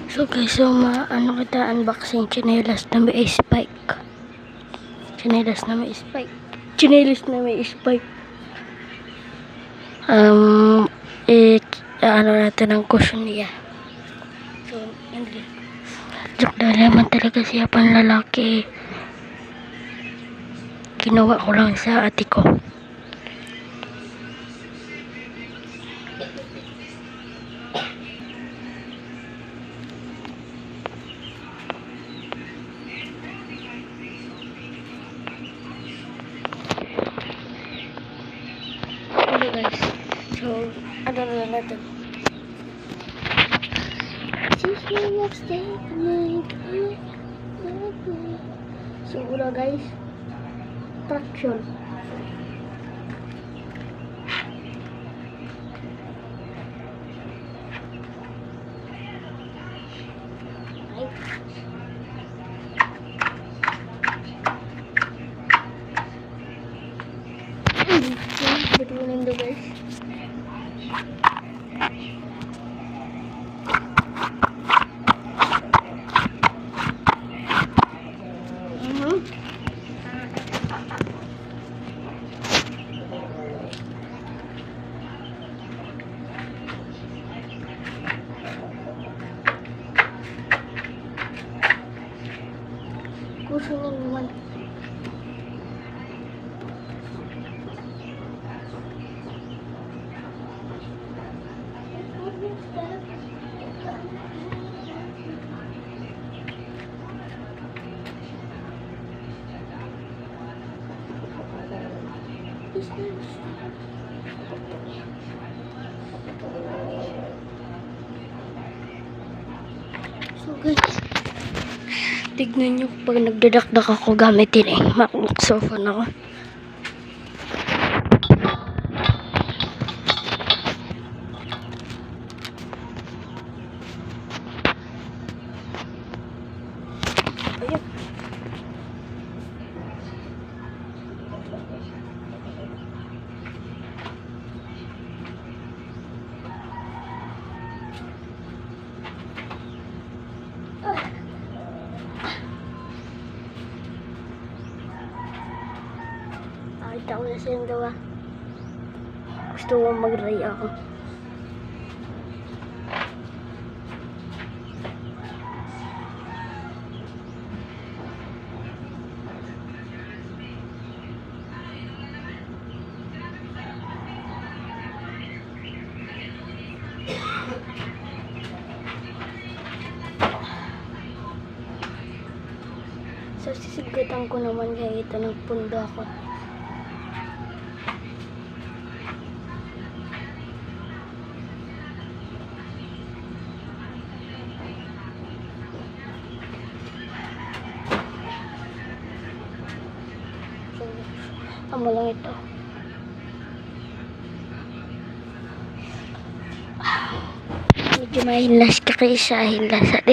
So guys, so ano kita unboxing chinelas na may spike. Chinelas na may spike. Chinelas na may spike. Ano natin ang cushion niya. So, hindi. Joke na naman talaga siya panlalaki. Ginawa ko lang sa ate ko. Hello guys. So, ano na natin? So, una guys, traction. Betulin do guys. Cushion na naman. So guys, tignan nyo pag nagdadakdak ako gamitin MacBook ako. Ayun. Nakita ko na silang gawa. Gusto ko mag-ray ako. So, sisigutan ko naman kaya ito nagpundo ako. So, amo lang ito. Medyo mahilas ka kaysa hilasan